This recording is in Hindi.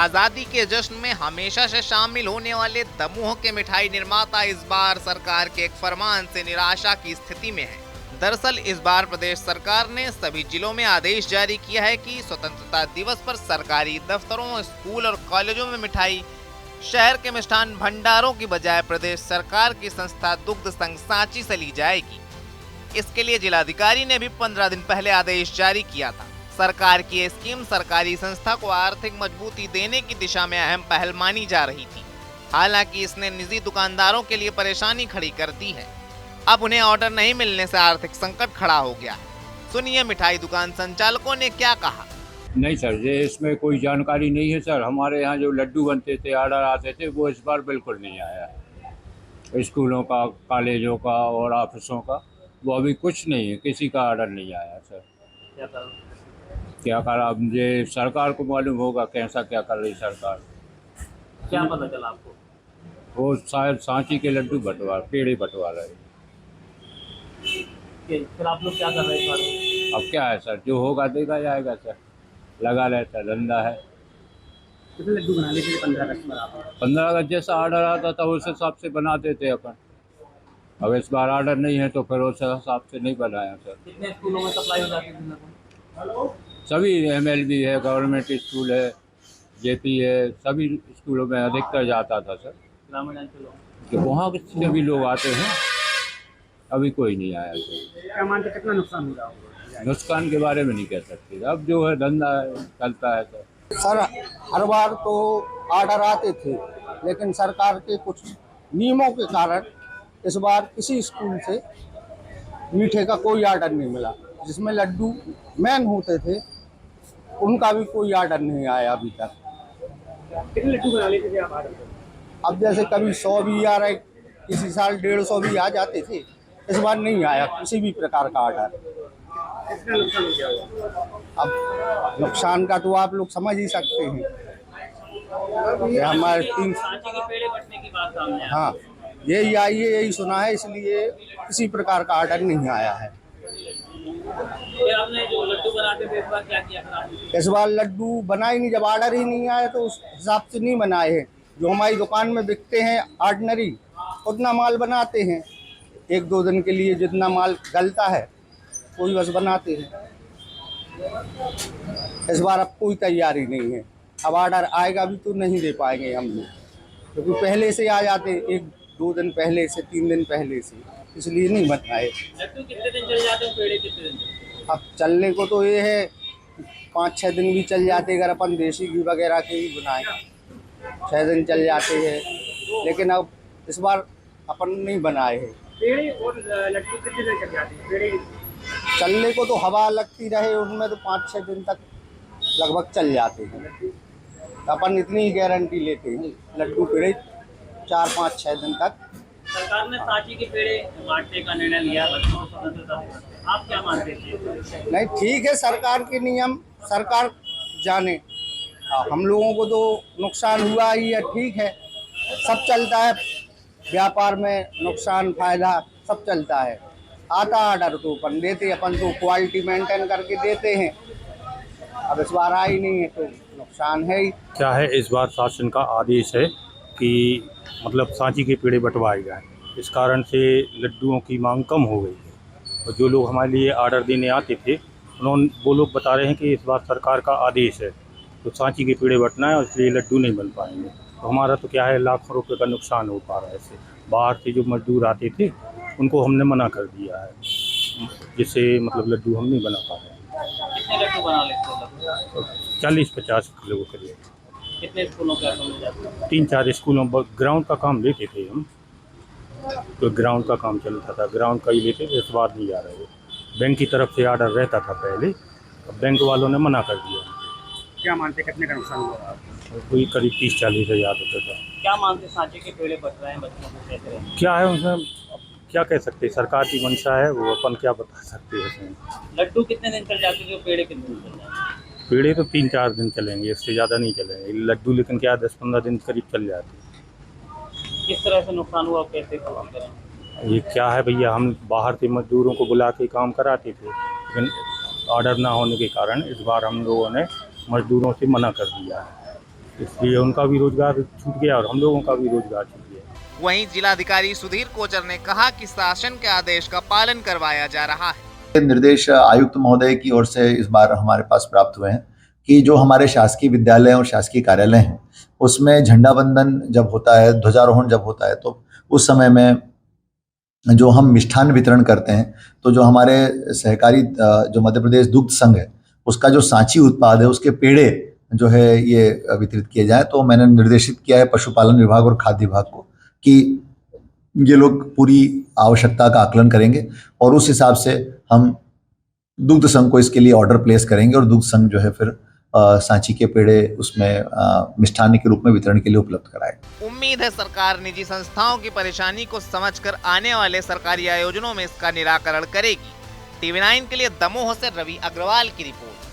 आजादी के जश्न में हमेशा से शामिल होने वाले दमोह के मिठाई निर्माता इस बार सरकार के एक फरमान से निराशा की स्थिति में है। दरअसल इस बार प्रदेश सरकार ने सभी जिलों में आदेश जारी किया है कि स्वतंत्रता दिवस पर सरकारी दफ्तरों, स्कूल और कॉलेजों में मिठाई शहर के मिष्ठान भंडारों की बजाय प्रदेश सरकार की संस्था दुग्ध संघ सांची से ली जाएगी। इसके लिए जिलाधिकारी ने भी 15 दिन पहले आदेश जारी किया था। सरकार की ये स्कीम सरकारी संस्था को आर्थिक मजबूती देने की दिशा में अहम पहल मानी जा रही थी। हालांकि इसने निजी दुकानदारों के लिए परेशानी खड़ी कर दी है। अब उन्हें ऑर्डर नहीं मिलने से आर्थिक संकट खड़ा हो गया है। सुनिए मिठाई दुकान संचालकों ने क्या कहा। नहीं सर, ये इसमें कोई जानकारी नहीं है सर। हमारे यहाँ जो लड्डू बनते थे, ऑर्डर आते थे, वो इस बार बिल्कुल नहीं आया। स्कूलों का, कॉलेजों का और ऑफिसों का वो अभी कुछ नहीं है, किसी का ऑर्डर नहीं आया सर। क्या कर, अब ये सरकार को मालूम होगा कैसा क्या कर रही सरकार। क्या पता चला आपको? वो शायद सांची के लड्डू पेड़े बंटवा रहे। फिर आप लोग क्या कर रहे हैं? अब क्या है सर, जो होगा देखा जाएगा सर। लगा रहता धंधा है। कितने लड्डू बना लेते थे? 15 कस्टमर आप? 15 का जैसा ऑर्डर आता था उस हिसाब से बनाते थे अपन। अब इस बार ऑर्डर नहीं है तो फिर उस हिसाब से नहीं बनाया सर। कितने स्कूलों में सप्लाई हो जाती है? सभी MLB है, गवर्नमेंट स्कूल है, JP है, सभी स्कूलों में अधिकतर जाता था सर। ग्रामीण अंचलों कि वहाँ से भी लोग आते हैं। अभी कोई नहीं आया सर। क्या मानते, कितना नुकसान हो रहा? नुकसान के बारे में नहीं कह सकते। अब जो है धंधा है, चलता है सर। हर बार तो ऑर्डर आते थे, लेकिन सरकार के कुछ नियमों के कारण इस बार किसी स्कूल से मीठे का कोई ऑर्डर नहीं मिला। जिसमें लड्डू मेन होते थे उनका भी कोई ऑर्डर नहीं आया अभी तक। कितने लड्डू बना लेते थे आप ऑर्डर? अब जैसे कभी 100 भी आ रहे, किसी साल 150 भी आ जाते थे। इस बार नहीं आया किसी भी प्रकार का ऑर्डर। कितना नुकसान हो गया होगा? अब नुकसान का तो आप लोग समझ ही सकते हैं। ये हमारे तीन सांची के पेड़े बंटने की बात सामने आई। हाँ, यही आई है, यही सुना है, इसलिए किसी प्रकार का ऑर्डर नहीं आया है। फिर आपने जो लड्डू बनाते थे इस बार क्या किया फिर आपने? इस बार लड्डू बनाए नहीं, जब ऑर्डर ही नहीं आया तो उस हिसाब से नहीं बनाए हैं। जो हमारी दुकान में बिकते हैं ऑर्डिनरी, उतना माल बनाते हैं। 1-2 दिन के लिए जितना माल गलता है कोई बस बनाते हैं। इस बार अब कोई तैयारी नहीं है। अब ऑर्डर आएगा भी तो नहीं दे पाएंगे हम लोग, क्योंकि पहले से आ जाते 1-2 दिन पहले से, 3 दिन पहले से, इसलिए नहीं बनाए। लड्डू कितने दिन चल जाते हैं? पेड़े कितने दिन चलते हैं? अब चलने को तो ये है 5-6 दिन भी चल जाते अगर अपन देसी घी वगैरह के ही बनाए। 6 दिन चल जाते हैं, लेकिन अब इस बार अपन नहीं बनाए हैं। पेड़े और लड्डू कितने दिन चल जाते हैं? पेड़े चलने को तो हवा लगती रहे उनमें तो 5-6 दिन तक लगभग चल जाते हैं। तो अपन इतनी ही गारंटी लेते हैं, लड्डू पेड़े 4-5-6 दिन तक। सरकार ने सांची के पेड़े बांटने का निर्णय लिया बच्चों को स्वतंत्रता दिवस पे। आप क्या मानते हैं? नहीं, ठीक है, सरकार के नियम सरकार जाने। हम लोगों को तो नुकसान हुआ ही है, ठीक है, सब चलता है व्यापार में, नुकसान फायदा सब चलता है। आता ऑर्डर तो अपन देते, अपन तो क्वालिटी मेंटेन करके देते हैं। अब इस बार आई नहीं है तो नुकसान है ही। क्या है, इस बार शासन का आदेश है कि मतलब सांची के पेड़े बंटवाए जाएँ। इस कारण से लड्डुओं की मांग कम हो गई है और जो लोग हमारे लिए ऑर्डर देने आते थे वो लोग बता रहे हैं कि इस बार सरकार का आदेश है तो सांची के पेड़े बंटना है और इसलिए लड्डू नहीं बन पाएंगे। तो हमारा तो क्या है, लाखों रुपए का नुकसान हो पा रहा है इससे। बाहर से जो मजदूर आते थे उनको हमने मना कर दिया है, जिससे मतलब लड्डू हम नहीं बना पा रहे हैं। कितने लड्डू बना लेते हो? 40-50 किलो के करीब। कितने स्कूलों के मिल जाते हैं? 3-4 स्कूलों ग्राउंड का काम लेते थे हम, तो ग्राउंड का काम चलता था, ग्राउंड का ही लेते थे। इस बार नहीं आ रहे। बैंक की तरफ से ऑर्डर रहता था पहले, अब बैंक वालों ने मना कर दिया। क्या मानते, कितने का नुकसान हुआ? कोई करीब 30-40 हज़ार रुपये का। क्या मानते, सांचे के पेड़े बट रहे हैं बच्चों को कैसे रहे? क्या है उसमें, अब क्या कह सकते हैं, सरकार की मंशा है, वो अपन क्या बता सकते हैं उसमें। लड्डू कितने दिन चल जाते थे? पेड़े कितने दिन चल जाते हैं? पेड़े तो 3-4 दिन चलेंगे, इससे ज़्यादा नहीं चलेंगे। लड्डू लेकिन क्या 10-15 दिन करीब चल जाते हैं। किस तरह से नुकसान हुआ, कैसे काम करें? ये क्या है भैया, हम बाहर से मजदूरों को बुला के काम कराते थे, लेकिन ऑर्डर ना होने के कारण इस बार हम लोगों ने मजदूरों से मना कर दिया है। इसलिए उनका भी रोजगार छूट गया और हम लोगों का भी रोजगार छूट गया। वहीं जिलाधिकारी सुधीर कोचर ने कहा कि शासन के आदेश का पालन करवाया जा रहा है। निर्देश आयुक्त महोदय की ओर से इस बार हमारे पास प्राप्त हुए हैं कि जो हमारे शासकीय विद्यालय और शासकीय कार्यालय हैं उसमें झंडा वंदन जब होता है, ध्वजारोहण जब होता है, तो उस समय में जो हम मिष्ठान वितरण करते हैं, तो जो हमारे सहकारी जो मध्य प्रदेश दुग्ध संघ है उसका जो सांची उत्पाद है उसके पेड़े जो है ये वितरित किए जाए। तो मैंने निर्देशित किया है पशुपालन विभाग और खाद्य विभाग को कि ये लोग पूरी आवश्यकता का आकलन करेंगे और उस हिसाब से हम दुग्ध संघ को इसके लिए ऑर्डर प्लेस करेंगे और दुग्ध संघ जो है फिर सांची के पेड़े उसमें मिष्ठान के रूप में वितरण के लिए उपलब्ध कराएगा। उम्मीद है सरकार निजी संस्थाओं की परेशानी को समझकर आने वाले सरकारी आयोजनों में इसका निराकरण करेगी। TV9 के लिए दमोह से रवि अग्रवाल की रिपोर्ट।